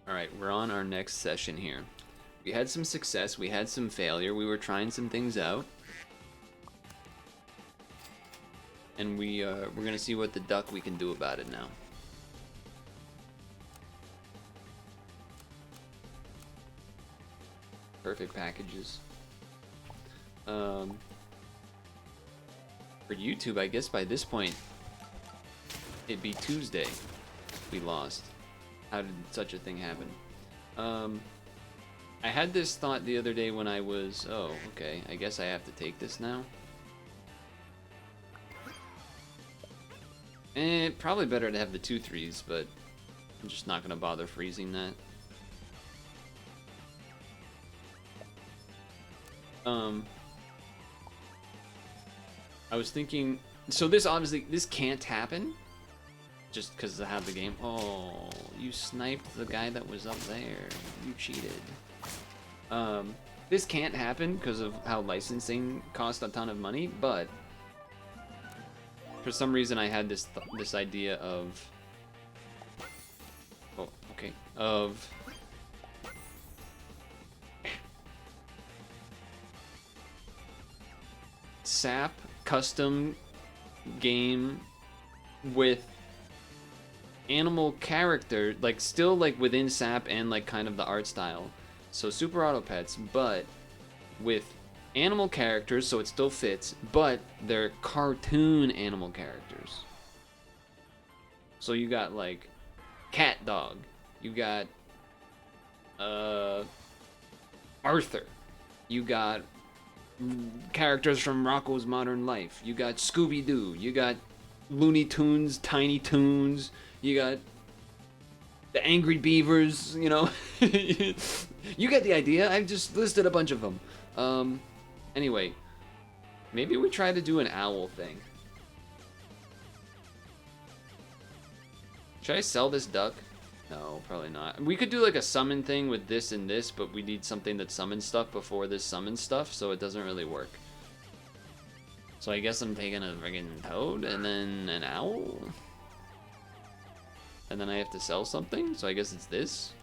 Alright, we're on our next session here. We had some success, we had some failure, we were trying some things out. And we're gonna see what the duck we can do about it now. Perfect packages. For YouTube, I guess by this point, it'd be Tuesday. We lost. How did such a thing happen? I had this thought the other day when I was... Oh, okay. I guess I have to take this now. Probably better to have the 2-3s, but I'm just not going to bother freezing that. I was thinking... So this obviously... This can't happen. Just because I have the game. Oh, you sniped the guy that was up there. You cheated. This can't happen because of how licensing costs a ton of money, but for some reason I had this idea of... Oh, okay. Of... SAP custom game with animal character, like still like within SAP and like kind of the art style. So Super Auto Pets, but with animal characters, so it still fits, but they're cartoon animal characters. So you got like Cat Dog, you got Arthur, you got characters from Rocko's Modern Life, you got Scooby-Doo, you got Looney Tunes, Tiny Toons, you got the Angry Beavers, you know. You get the idea. I've just listed a bunch of them. Anyway, maybe we try to do an owl thing. Should I sell this duck? No, probably not. We could do like a summon thing with this and this, but we need something that summons stuff before this summons stuff, so it doesn't really work. So I guess I'm taking a friggin' toad and then an owl. And then I have to sell something, so I guess it's this.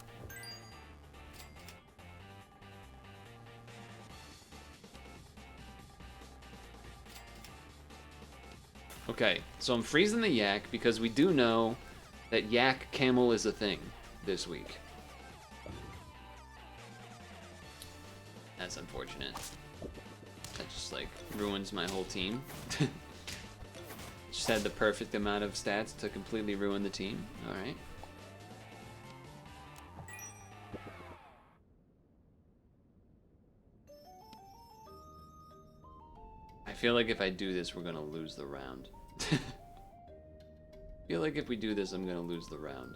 Okay, so I'm freezing the yak because we do know that yak camel is a thing this week. That's unfortunate. That just like ruins my whole team. Just had the perfect amount of stats to completely ruin the team. Alright. I feel like if I do this, we're gonna lose the round. I feel like if we do this, I'm gonna lose the round.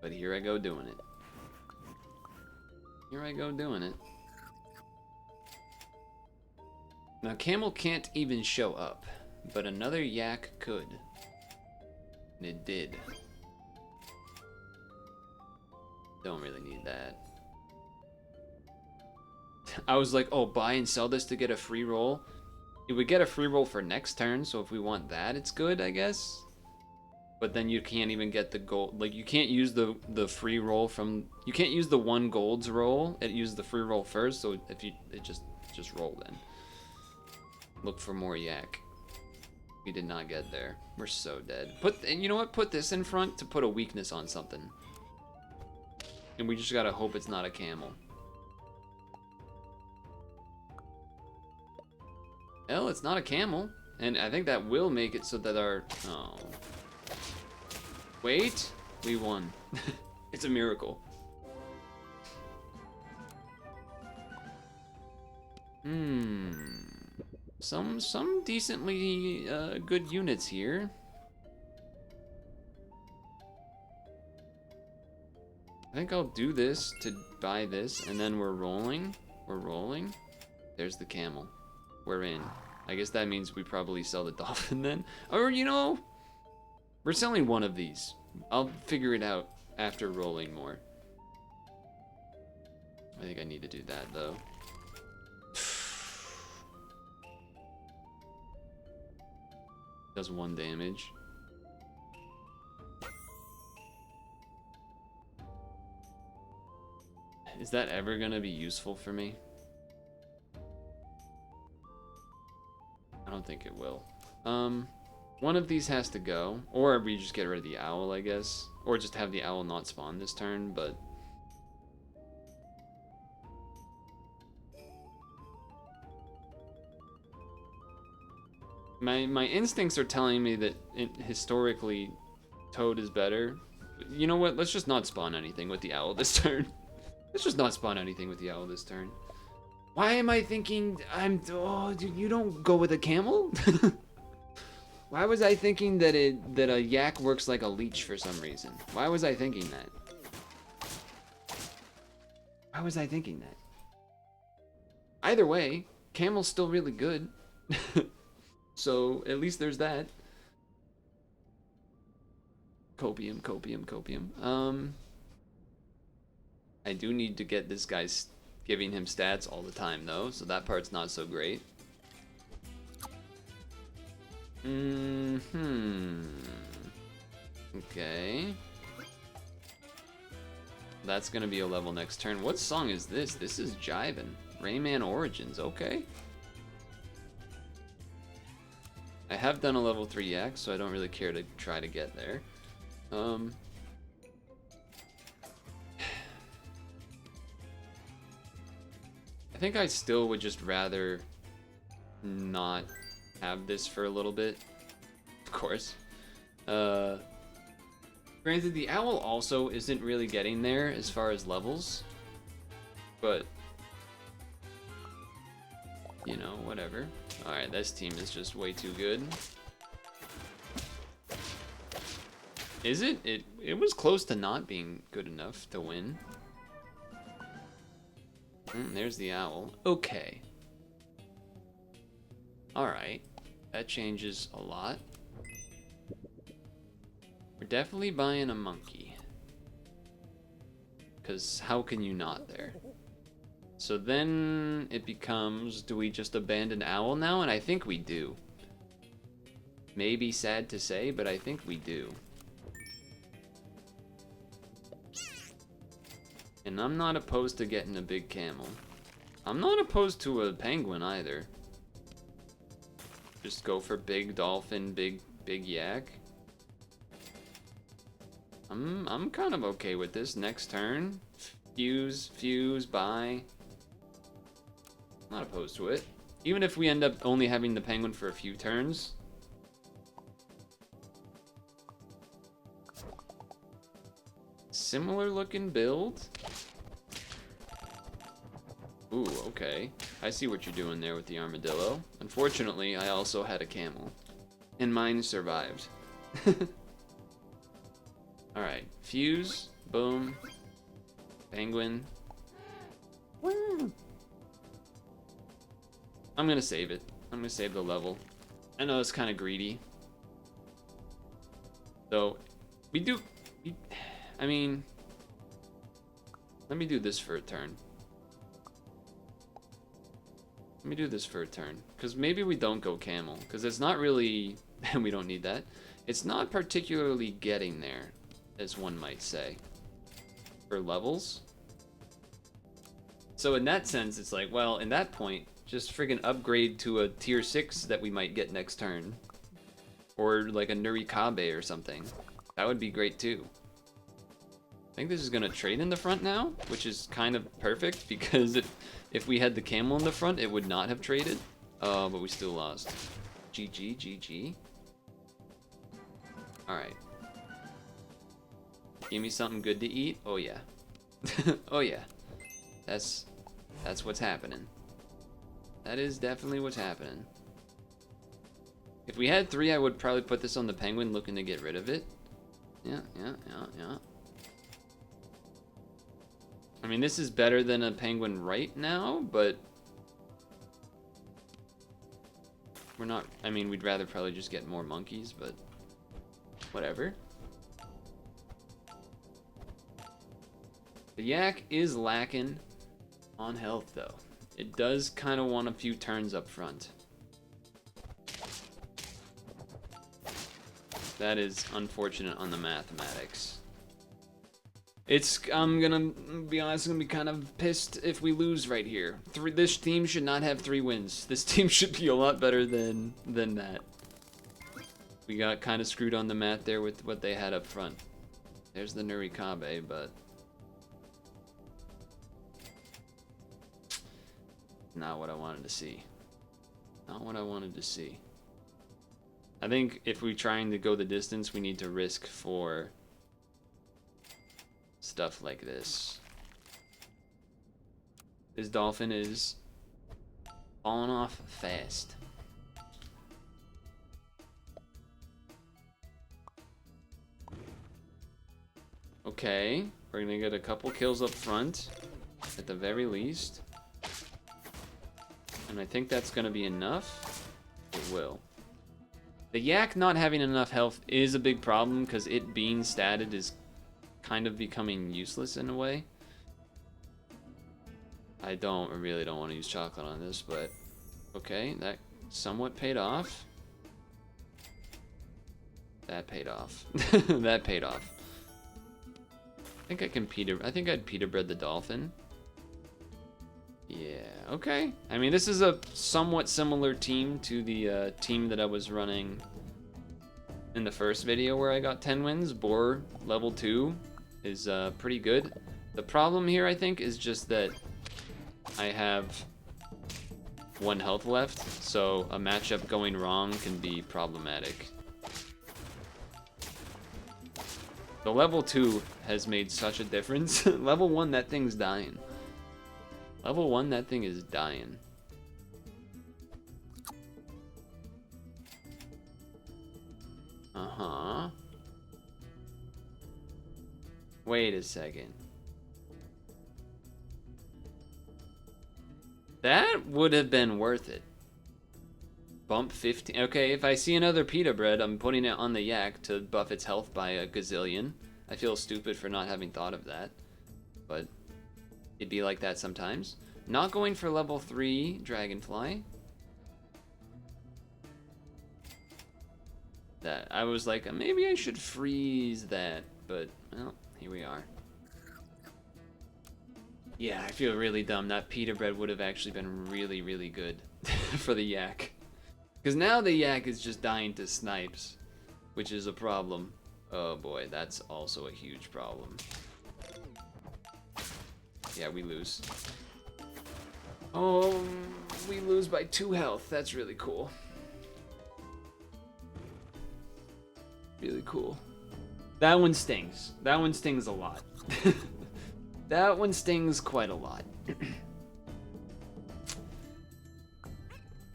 But here I go doing it. Here I go doing it. Now, camel can't even show up, but another yak could. And it did. Don't really need that. I was like, oh, buy and sell this to get a free roll. It would get a free roll for next turn, so if we want that, it's good, I guess. But then you can't even get the gold. Like, you can't use the free roll from... You can't use the 1 gold's roll. It uses the free roll first, so if you... It just roll then. Look for more yak. We did not get there. We're so dead. And you know what? Put this in front to put a weakness on something. And we just gotta hope it's not a camel. Well, it's not a camel. And I think that will make it so that our... Oh. Wait. We won. It's a miracle. Some decently good units here. I think I'll do this to buy this, and then we're rolling. We're rolling. There's the camel. We're in. I guess that means we probably sell the dolphin then. Or, you know, we're selling one of these. I'll figure it out after rolling more. I think I need to do that, though. Does 1 damage. Is that ever gonna be useful for me? I don't think it will. One of these has to go, or we just get rid of the owl, I guess, or just have the owl not spawn this turn, but my instincts are telling me that historically Toad is better. But you know what? Let's just not spawn anything with the owl this turn. Let's just not spawn anything with the owl this turn. Why am I thinking oh, dude, you don't go with a camel? Why was I thinking that a yak works like a leech for some reason? Why was I thinking that? Why was I thinking that? Either way, camel's still really good. So at least there's that. Copium, copium, copium. I do need to get this guy giving him stats all the time though, so that part's not so great. Okay. That's gonna be a level next turn. What song is this? This is Jivin'. Rayman Origins, okay. I have done a level 3 yak, so I don't really care to try to get there. I think I still would just rather not have this for a little bit, of course. Granted, the owl also isn't really getting there as far as levels, but you know, whatever. Alright, this team is just way too good. Is it? It was close to not being good enough to win. There's the owl. Okay. Alright. That changes a lot. We're definitely buying a monkey. Because how can you not there? So then it becomes, do we just abandon owl now? And I think we do. Maybe sad to say, but I think we do. And I'm not opposed to getting a big camel. I'm not opposed to a penguin either. Just go for big dolphin, big yak. I'm kind of okay with this. Next turn, fuse, buy. Not opposed to it. Even if we end up only having the penguin for a few turns. Similar looking build. Ooh, okay. I see what you're doing there with the armadillo. Unfortunately, I also had a camel. And mine survived. Alright, fuse, boom, penguin. Woo. I'm gonna save it. I'm gonna save the level. I know it's kind of greedy. Though, I mean, let me do this for a turn. Let me do this for a turn. Because maybe we don't go camel. Because it's not really, we don't need that. It's not particularly getting there, as one might say, for levels. So in that sense, it's like, well, in that point, just friggin' upgrade to a tier 6 that we might get next turn. Or like a Nurikabe or something. That would be great too. I think this is gonna trade in the front now, which is kind of perfect because if we had the camel in the front, it would not have traded. But we still lost. GG, GG. Alright. Give me something good to eat. Oh yeah. Oh yeah. That's what's happening. That is definitely what's happening. If we had 3, I would probably put this on the penguin looking to get rid of it. Yeah. I mean, this is better than a penguin right now, but we're not, I mean, we'd rather probably just get more monkeys, but whatever. The yak is lacking on health, though. It does kind of want a few turns up front. That is unfortunate on the mathematics. I'm gonna be honest, I'm gonna be kind of pissed if we lose right here. This team should not have 3 wins. This team should be a lot better than that. We got kind of screwed on the mat there with what they had up front. There's the Nurikabe, but not what I wanted to see. Not what I wanted to see. I think if we're trying to go the distance, we need to risk for stuff like this. This dolphin is falling off fast. Okay, we're gonna get a couple kills up front, at the very least. And I think that's gonna be enough. It will. The yak not having enough health is a big problem, because it being statted is kind of becoming useless in a way. I really don't want to use chocolate on this, but okay, that somewhat paid off. That paid off. That paid off. I think I'd Peter bread the dolphin. Yeah, okay. I mean, this is a somewhat similar team to the team that I was running in the first video where I got 10 wins. Boar level 2 is pretty good. The problem here, I think, is just that I have 1 health left, so a matchup going wrong can be problematic. The level 2 has made such a difference. Level 1, that thing's dying. Level 1, that thing is dying. Uh-huh. Wait a second. That would have been worth it. Bump 15. Okay, if I see another pita bread, I'm putting it on the yak to buff its health by a gazillion. I feel stupid for not having thought of that, but it'd be like that sometimes. Not going for level 3 dragonfly. That I was like, maybe I should freeze that, but well, here we are. Yeah, I feel really dumb. That pita bread would have actually been really, really good for the yak. Because now the yak is just dying to snipes, which is a problem. Oh boy, that's also a huge problem. Yeah, we lose. Oh, we lose by 2 health. That's really cool. Really cool. That one stings. That one stings a lot. That one stings quite a lot.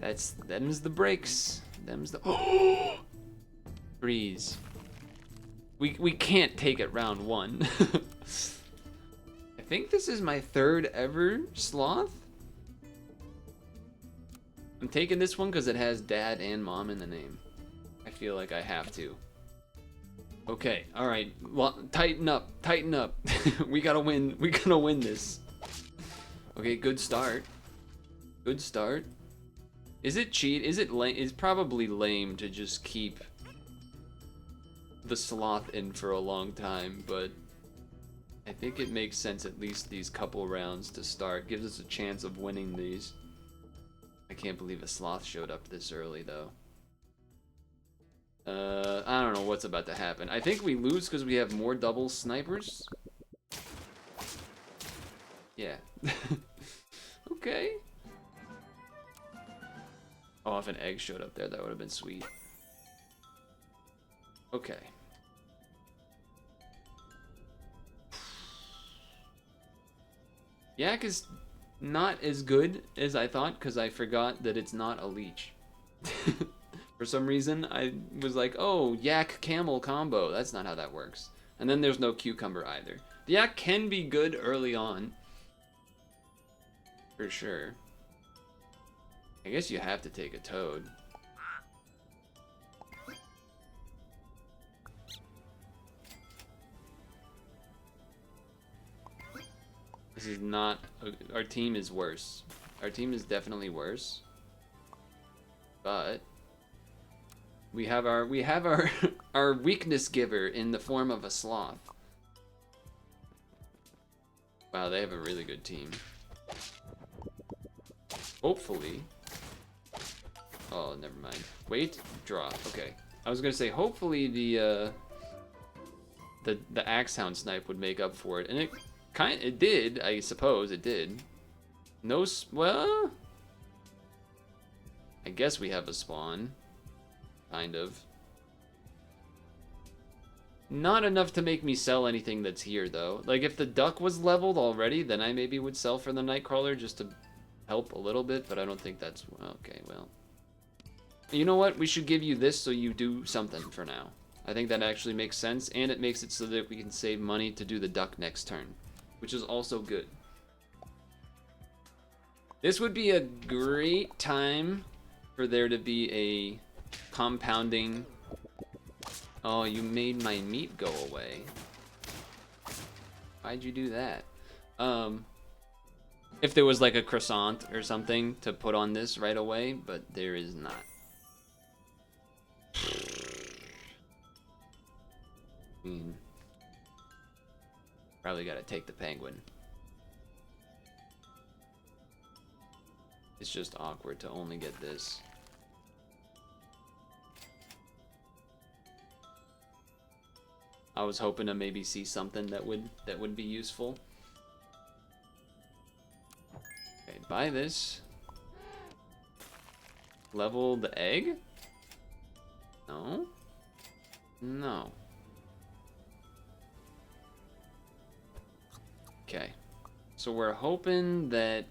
Them's the breaks. Them's the freeze. We can't take it round 1. I think this is my 3rd ever sloth. I'm taking this one because it has dad and mom in the name. I feel like I have to. Okay, all right. Well, tighten up, tighten up. We gotta win. We gotta win this. Okay, good start. Good start. Is it cheat? Is it lame? It's probably lame to just keep the sloth in for a long time, but I think it makes sense at least these couple rounds to start. Gives us a chance of winning these. I can't believe a sloth showed up this early though. I don't know what's about to happen. I think we lose because we have more double snipers. Yeah. Okay. Oh, if an egg showed up there, that would have been sweet. Okay. Yak is not as good as I thought because I forgot that it's not a leech. For some reason, I was like, oh, yak camel combo. That's not how that works. And then there's no cucumber either. The yak can be good early on. For sure. I guess you have to take a toad. This is not... Our team is worse. Our team is definitely worse. But... We have our our weakness giver in the form of a sloth. Wow, they have a really good team. Hopefully. Oh, never mind. Wait, draw. Okay. I was gonna say hopefully the Axe Hound snipe would make up for it, and it did. I suppose it did. No, well, I guess we have a spawn, kind of. Not enough to make me sell anything that's here though. Like if the duck was leveled already, then I maybe would sell for the Nightcrawler just to help a little bit, but I don't think that's okay. Well, you know what? We should give you this so you do something for now. I think that actually makes sense, and it makes it so that we can save money to do the duck next turn, which is also good. This would be a great time for there to be a compounding. Oh, you made my meat go away. Why'd you do that? If there was like a croissant or something to put on this right away, but there is not. Probably gotta take the penguin. It's just awkward to only get this. I was hoping to maybe see something that would be useful. Okay, buy this. Level the egg? No. No. Okay. So we're hoping that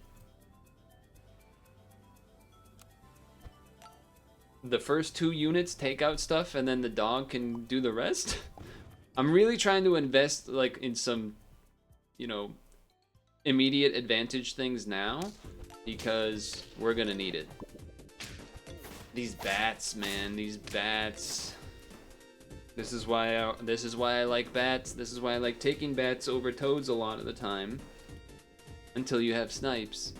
the first 2 units take out stuff and then the dog can do the rest. I'm really trying to invest like in some, you know, immediate advantage things now because we're gonna need it. These bats, man, these bats. This is why I like bats. This is why I like taking bats over toads a lot of the time. Until you have snipes.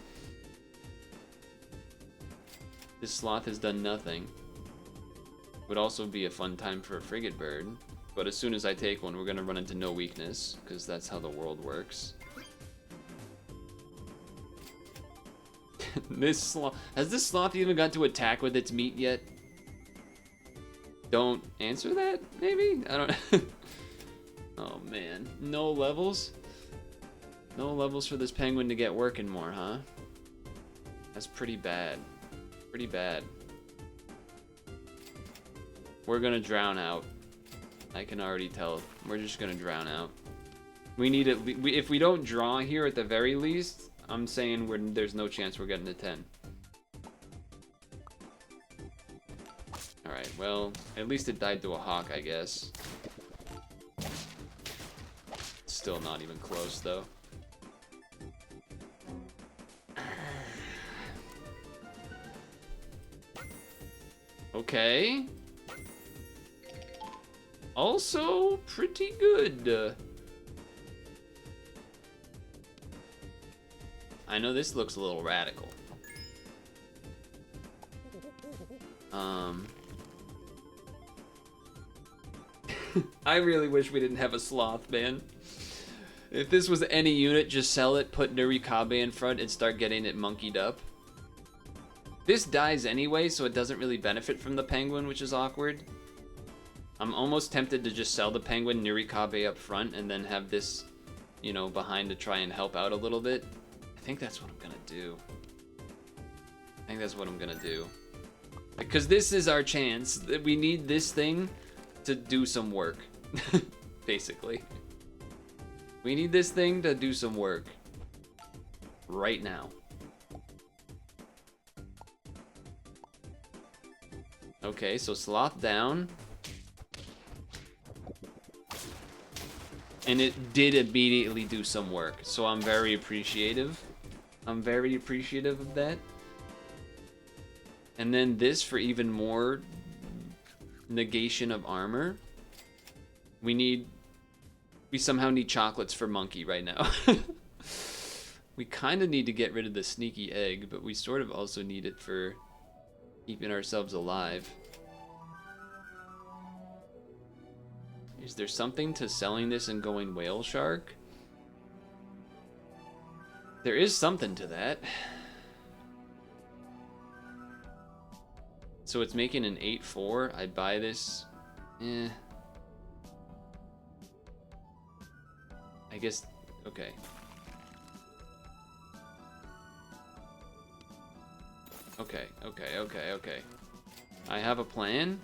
This sloth has done nothing. Would also be a fun time for a frigate bird. But as soon as I take one, we're gonna run into no weakness, because that's how the world works. Has this sloth even got to attack with its meat yet? Don't answer that, maybe? I don't know. Oh man, no levels? No levels for this penguin to get working more, huh? That's pretty bad. Pretty bad. We're gonna drown out. I can already tell. We're just gonna drown out. We need it. If we don't draw here at the very least, I'm saying there's no chance we're getting a 10. Alright, well, at least it died to a hawk, I guess. Still not even close, though. Okay. Also, pretty good. I know this looks a little radical. I really wish we didn't have a sloth, man. If this was any unit, just sell it, put Nurikabe in front, and start getting it monkeyed up. This dies anyway, so it doesn't really benefit from the penguin, which is awkward. I'm almost tempted to just sell the penguin, Nurikabe up front, and then have this, you know, behind to try and help out a little bit. I think that's what I'm gonna do. I think that's what I'm gonna do. Because this is our chance. We need this thing to do some work, basically. We need this thing to do some work right now. Okay, so sloth down. And it did immediately do some work, so I'm very appreciative. I'm very appreciative of that. And then this for even more negation of armor. We somehow need chocolates for Monkey right now. We kind of need to get rid of the sneaky egg, but we sort of also need it for keeping ourselves alive. Is there something to selling this and going whale shark? There is something to that. So it's making an 8-4. I buy this. Eh. I guess, okay. Okay. I have a plan.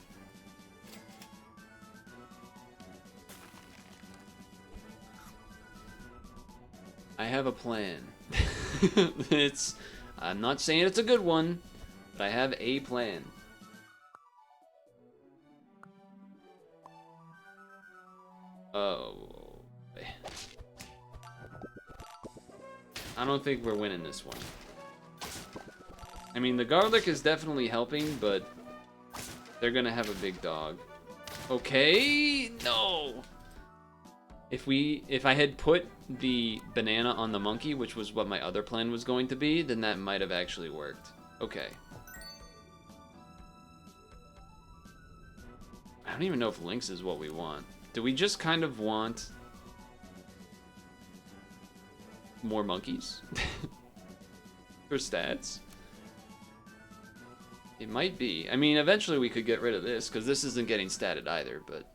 I have a plan. I'm not saying it's a good one, but I have a plan. Oh. I don't think we're winning this one. I mean, the garlic is definitely helping, but they're gonna have a big dog. Okay, no. If I had put the banana on the monkey, which was what my other plan was going to be, then that might have actually worked. Okay. I don't even know if Lynx is what we want. Do we just kind of want more monkeys for stats? It might be. I mean, eventually we could get rid of this, because this isn't getting statted either, but...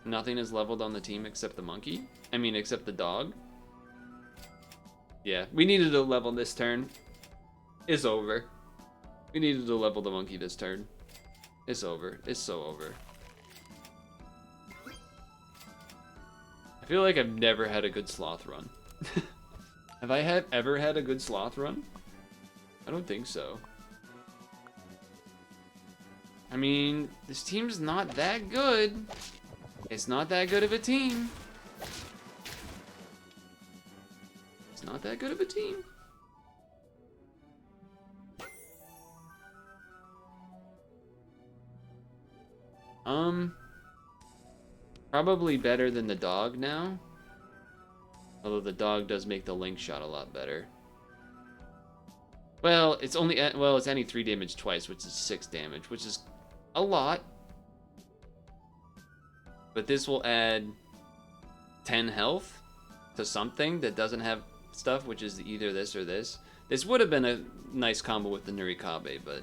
Nothing is leveled on the team except the monkey? I mean, except the dog? Yeah, we needed to level this turn. It's over. We needed to level the monkey this turn. It's over. It's so over. I feel like I've never had a good sloth run. Have I ever had a good sloth run? I don't think so. I mean, this team's not that good. It's not that good of a team. It's not that good of a team. Probably better than the dog now. Although the dog does make the link shot a lot better. Well, it's only, well, it's any 3 damage twice, which is 6 damage, which is a lot. But this will add 10 health to something that doesn't have stuff, which is either this or this. This would have been a nice combo with the Nurikabe, but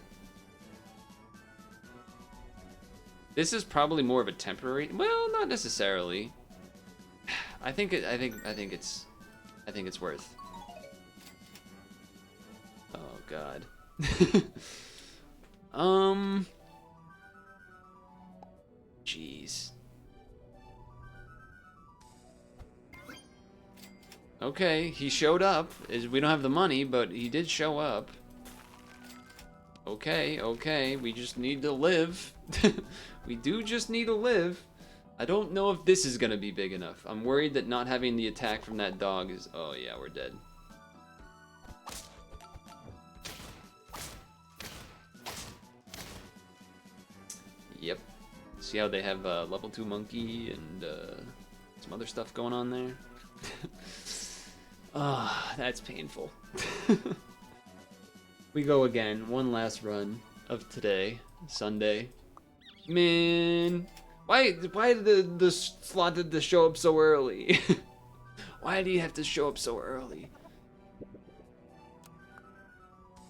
this is probably more of a temporary. Well, not necessarily. I think it's worth. Oh God. Jeez. Okay, he showed up. We don't have the money, but he did show up. Okay, we just need to live. We do just need to live. I don't know if this is gonna be big enough. I'm worried that not having the attack from that dog is... Oh yeah, we're dead. Yep. See how they have level 2 monkey and some other stuff going on there? Ah, that's painful. We go again. One last run of today, Sunday. Man, why did the slot did this show up so early? Why do you have to show up so early?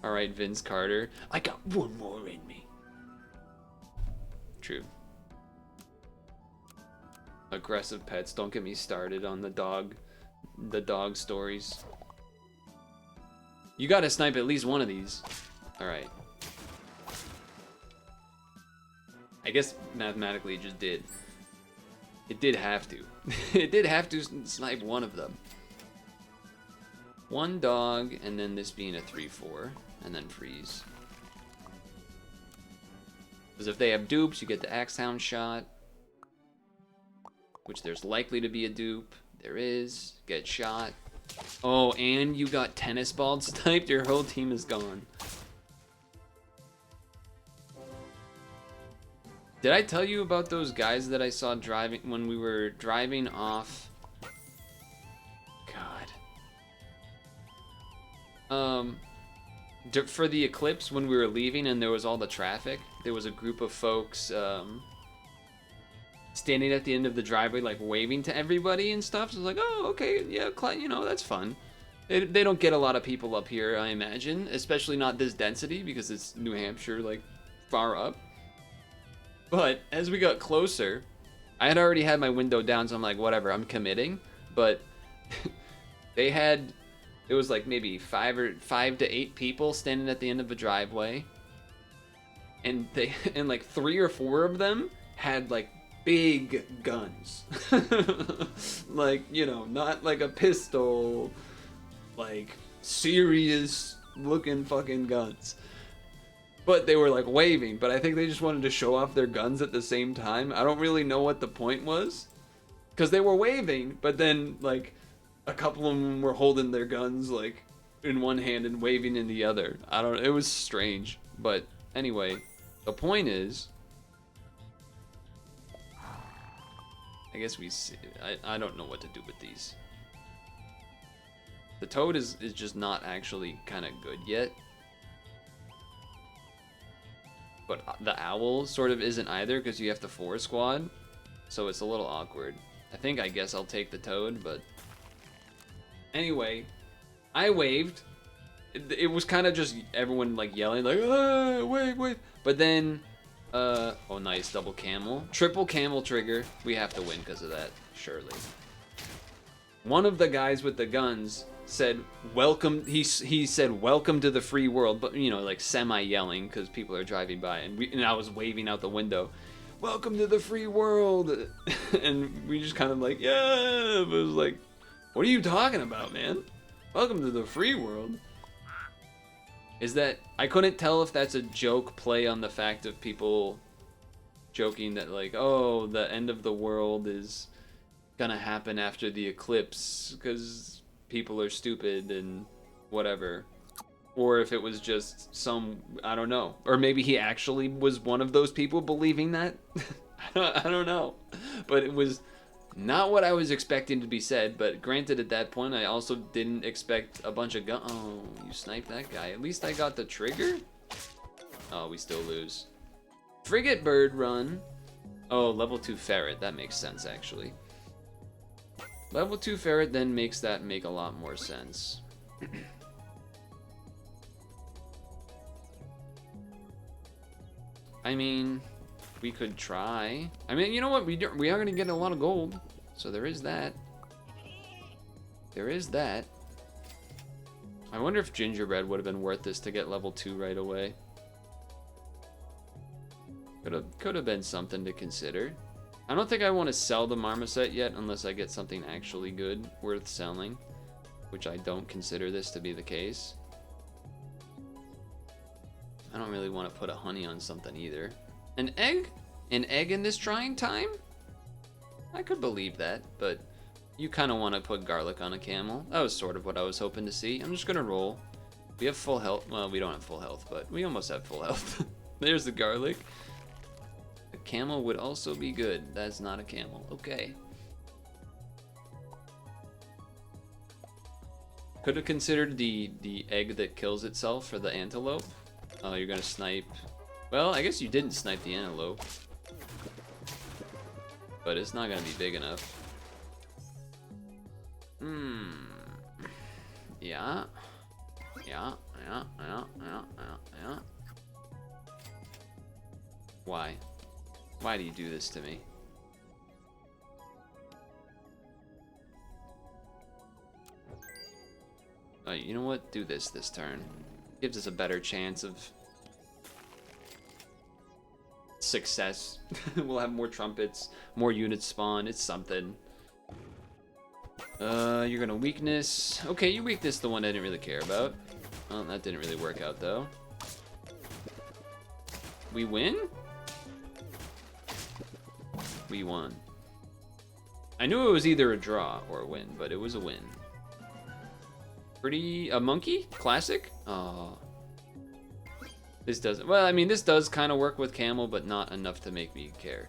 All right, Vince Carter. I got one more in me. True. Aggressive pets. Don't get me started on the dog stories. You gotta snipe at least one of these. Alright. I guess mathematically it just did. It did have to. It did have to snipe one of them. One dog, and then this being a 3-4, and then freeze. Because if they have dupes, you get the Axe Hound shot. Which there's likely to be a dupe. There is. Get shot. Oh, and you got tennis ball sniped. Your whole team is gone. Did I tell you about those guys that I saw driving when we were driving off? God. For the eclipse, when we were leaving and there was all the traffic, there was a group of folks standing at the end of the driveway, like waving to everybody and stuff. So I was like, oh, okay, yeah, you know, that's fun. They don't get a lot of people up here, I imagine, especially not this density because it's New Hampshire, like far up. But as we got closer, I had already had my window down, so I'm like, whatever, I'm committing. But it was like maybe 5 to 8 people standing at the end of the driveway, and like 3 or 4 of them had like big guns. Like, you know, not like a pistol, like serious looking fucking guns. But they were like waving, but I think they just wanted to show off their guns at the same time. I don't really know what the point was, because they were waving, but then like a couple of them were holding their guns like in one hand and waving in the other. It was strange. But anyway, the point is, I guess we see, I don't know what to do with these. The toad is just not actually kind of good yet. But the owl sort of isn't either, because you have to 4 squad. So it's a little awkward. I guess I'll take the toad, but anyway, I waved. It was kind of just everyone like yelling like, ah, wave. But then, oh nice, double camel. Triple camel trigger. We have to win because of that, surely. One of the guys with the guns said, welcome, he said, welcome to the free world, but you know, like semi-yelling because people are driving by, and I was waving out the window, welcome to the free world. And we just kind of like, yeah, it was like, what are you talking about, man? Welcome to the free world. Is that, I couldn't tell if that's a joke play on the fact of people joking that like, oh, the end of the world is gonna happen after the eclipse because people are stupid and whatever. Or if it was just some, I don't know. Or maybe he actually was one of those people believing that. I don't know. But it was not what I was expecting to be said. But granted, at that point, I also didn't expect a bunch of guns. Oh, you sniped that guy. At least I got the trigger? Oh, we still lose. Frigate bird run. Oh, level 2 ferret. That makes sense, actually. Level 2 ferret then makes that make a lot more sense. I mean, we could try. I mean, you know what? We are going to get a lot of gold. So there is that. There is that. I wonder if gingerbread would have been worth this to get level 2 right away. Could have been something to consider. I don't think I want to sell the marmoset yet unless I get something actually good worth selling, which I don't consider this to be the case. I don't really want to put a honey on something either. An egg? An egg in this trying time? I could believe that, but you kind of want to put garlic on a camel. That was sort of what I was hoping to see. I'm just going to roll. We have full health. Well, we don't have full health, but we almost have full health. There's the garlic. A camel would also be good. That's not a camel. Okay. Could have considered the egg that kills itself for the antelope. Oh, you're gonna snipe. Well, I guess you didn't snipe the antelope. But it's not gonna be big enough. Yeah. Yeah. Why? Why do you do this to me? You know what? Do this turn. Gives us a better chance of success. We'll have more trumpets, more units spawn. It's something. You're gonna weakness. Okay, you weakness the one I didn't really care about. Well, that didn't really work out though. We win? We won. I knew it was either a draw or a win, but it was a win. A monkey? Classic? Oh. This doesn't, well, I mean, this does kind of work with camel, but not enough to make me care.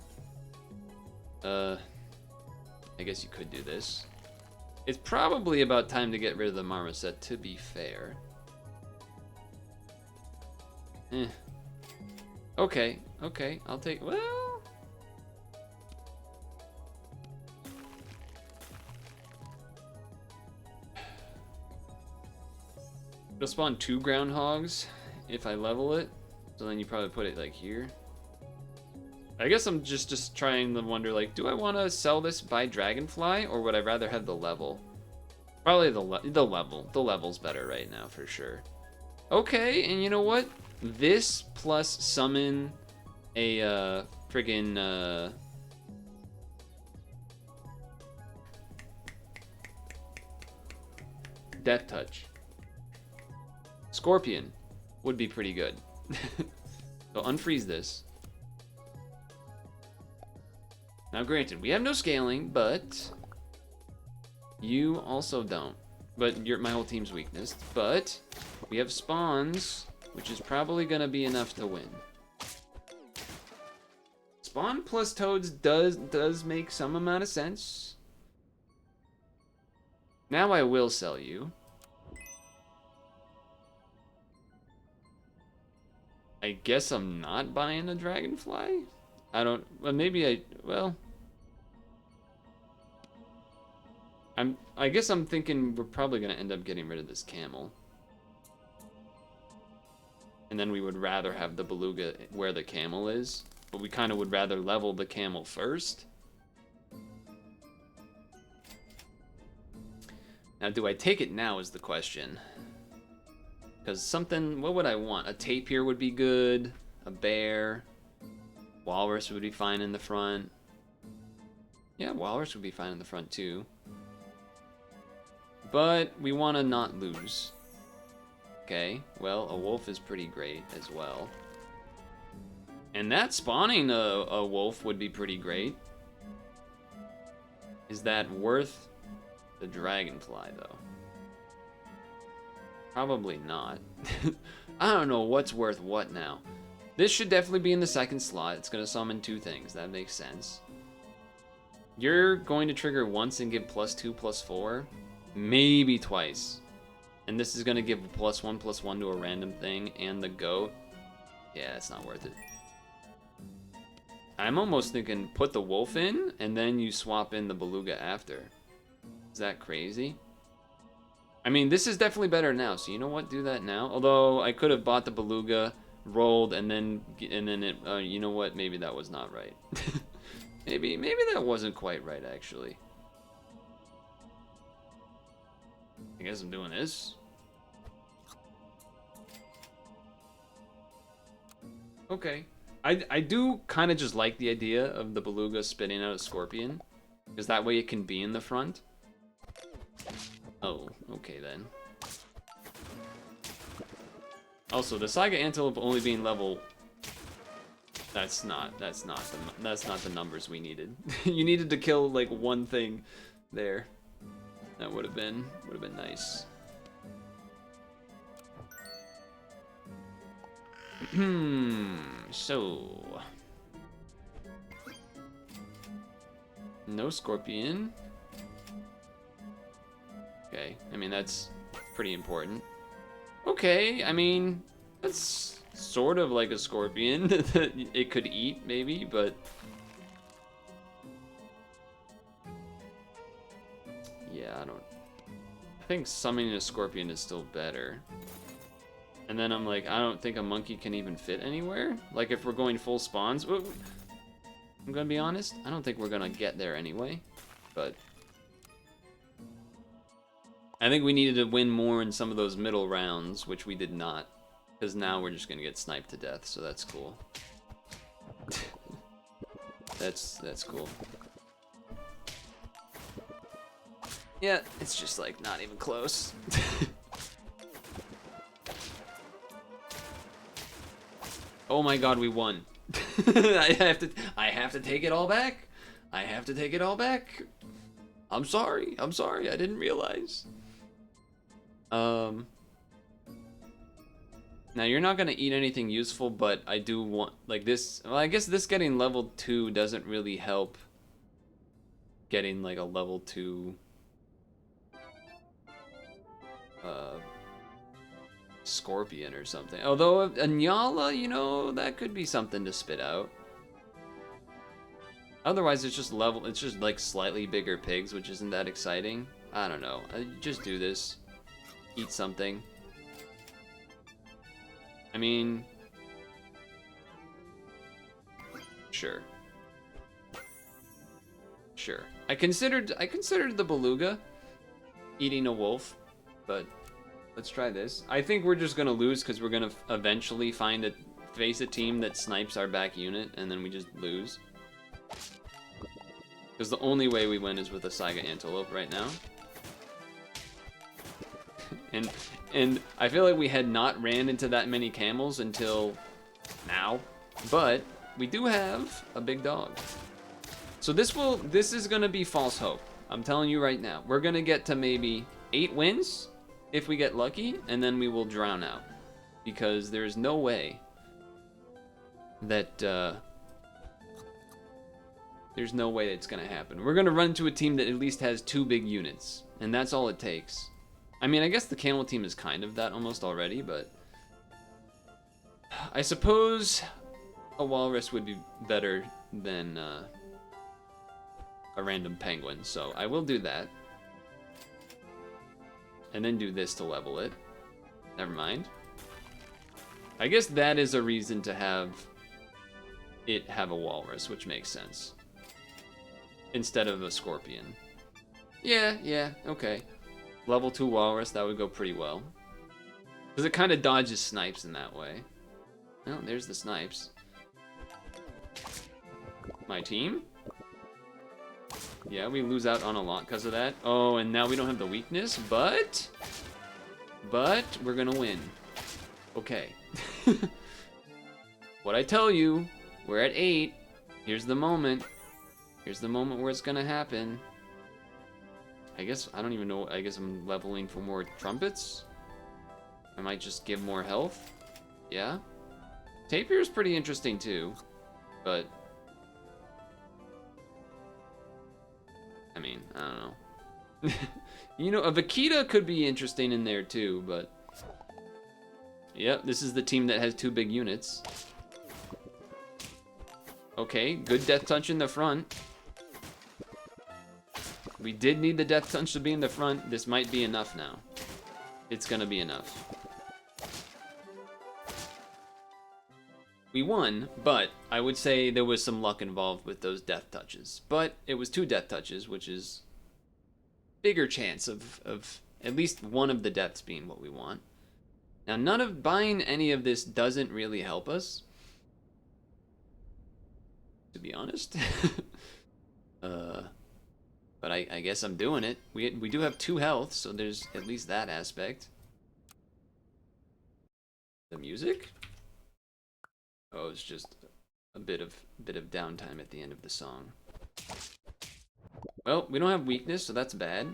I guess you could do this. It's probably about time to get rid of the marmoset, to be fair. Eh. Okay, okay, I'll take, well... It'll spawn 2 groundhogs if I level it. So then you probably put it like here. I guess I'm just trying to wonder, like, do I want to sell this by Dragonfly, or would I rather have the level? Probably the level. The level's better right now, for sure. Okay, and you know what? This plus summon a, friggin', Death Touch. Scorpion would be pretty good. So unfreeze this. Now granted, we have no scaling, but you also don't. But you're my whole team's weakness. But we have spawns, which is probably gonna be enough to win. Spawn plus toads does make some amount of sense. Now I will sell you. I guess I'm not buying a dragonfly? I don't, well, maybe I, well. I guess I'm thinking we're probably gonna end up getting rid of this camel. And then we would rather have the beluga where the camel is, but we kind of would rather level the camel first. Now, do I take it now is the question. Because something, what would I want? A tapir would be good, a bear, walrus would be fine in the front. Yeah, walrus would be fine in the front too. But we want to not lose. Okay, well, a wolf is pretty great as well. And that spawning a wolf would be pretty great. Is that worth the dragonfly, though? Probably not. I don't know what's worth what now. This should definitely be in the second slot. It's going to summon 2 things. That makes sense. You're going to trigger once and give +2, +4. Maybe twice. And this is going to give +1/+1 to a random thing and the goat. Yeah, it's not worth it. I'm almost thinking put the wolf in and then you swap in the beluga after. Is that crazy? I mean, this is definitely better now, so you know what? Do that now. Although I could have bought the beluga, rolled, and then it. You know what? Maybe that was not right. maybe that wasn't quite right actually. I guess I'm doing this. Okay. I do kind of just like the idea of the beluga spitting out a scorpion, because that way it can be in the front. Oh, okay then. Also, the Saga Antelope only being level, that's not the numbers we needed. You needed to kill like one thing there. That would have been nice. So no scorpion. Okay, I mean, that's pretty important. Okay, I mean, that's sort of like a scorpion that it could eat, maybe, but... Yeah, I think summoning a scorpion is still better. And then I'm like, I don't think a monkey can even fit anywhere. Like, if we're going full spawns... I'm gonna be honest, I don't think we're gonna get there anyway, but... I think we needed to win more in some of those middle rounds, which we did not. Because now we're just going to get sniped to death, so that's cool. That's cool. Yeah, it's just like not even close. Oh my god, we won. I have to take it all back. I have to take it all back. I'm sorry, I didn't realize. Now you're not gonna eat anything useful, but I do want, like this, well, I guess this getting level 2 doesn't really help getting like a level 2 Scorpion or something. Although a Nyala, you know, that could be something to spit out. Otherwise, it's just it's just like slightly bigger pigs, which isn't that exciting. I don't know. Just do this. Eat something. I mean, sure. Sure. I considered the beluga eating a wolf, but let's try this. I think we're just gonna lose because we're gonna eventually face a team that snipes our back unit, and then we just lose. Because the only way we win is with a Saiga Antelope right now. and I feel like we had not ran into that many camels until now, but we do have a big dog. So this is gonna be false hope. I'm telling you right now. We're gonna get to maybe 8 wins if we get lucky, and then we will drown out. Because there's no way that there's no way it's gonna happen. We're gonna run into a team that at least has 2 big units, and that's all it takes. I mean, I guess the camel team is kind of that almost already, but I suppose a walrus would be better than a random penguin, so I will do that. And then do this to level it. Never mind. I guess that is a reason to have it have a walrus, which makes sense. Instead of a scorpion. Yeah, okay. Level 2 walrus, that would go pretty well. Because it kind of dodges snipes in that way. Oh, there's the snipes. My team? Yeah, we lose out on a lot because of that. Oh, and now we don't have the weakness, but we're gonna win. Okay. What I tell you, we're at 8. Here's the moment. Here's the moment where it's gonna happen. I guess, I don't even know, I guess I'm leveling for more trumpets? I might just give more health? Yeah? Tapir is pretty interesting too, but I mean, I don't know. You know, a Vaquita could be interesting in there too, but yep, this is the team that has 2 big units. Okay, good death touch in the front. We did need the death touch to be in the front. This might be enough now. It's gonna be enough. We won, but I would say there was some luck involved with those death touches. But it was 2 death touches, which is bigger chance of at least one of the deaths being what we want. Now, buying any of this doesn't really help us, to be honest. But I guess I'm doing it. We do have 2 health, so there's at least that aspect. The music? Oh, it's just a bit of downtime at the end of the song. Well, we don't have weakness, so that's bad.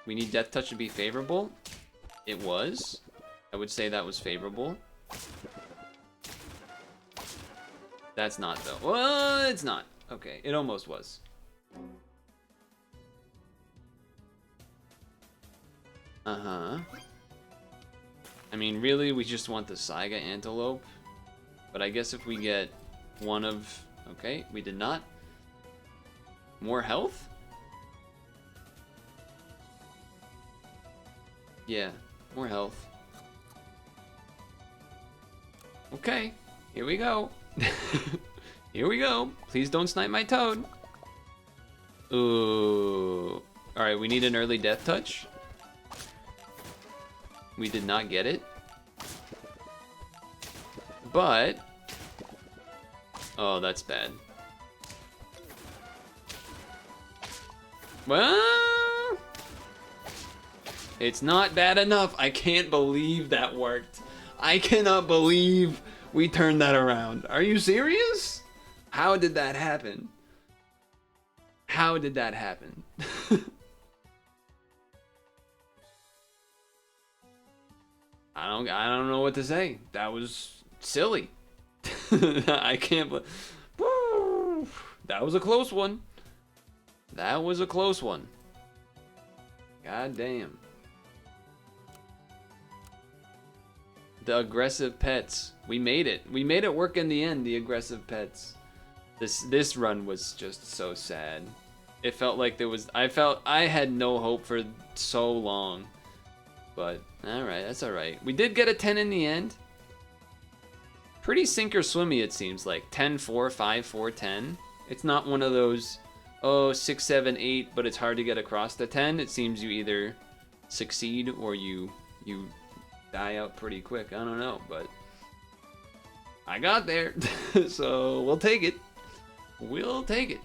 We need death touch to be favorable. It was. I would say that was favorable. That's not though. Well, it's not. Okay, it almost was. Uh-huh. I mean, really, we just want the Saiga Antelope. But I guess if we get one of... Okay, we did not. More health? Yeah, more health. Okay, here we go. Here we go. Please don't snipe my toad. Ooh. Alright, we need an early death touch. We did not get it. But... oh, that's bad. Well... it's not bad enough. I can't believe that worked. I cannot believe we turned that around. Are you serious? How did that happen? How did that happen? I don't know what to say. That was silly. I can't believe. Woo! That was a close one. That was a close one. God damn. The aggressive pets. We made it. We made it work in the end, the aggressive pets. This run was just so sad. It felt like I had no hope for so long. But alright, that's alright. We did get a 10 in the end. Pretty sink or swimmy, it seems like. 10, 4, 5, 4, 10. It's not one of those, oh, 6, 7, 8, but it's hard to get across the 10. It seems you either succeed or you die out pretty quick. I don't know, but I got there. So we'll take it. We'll take it.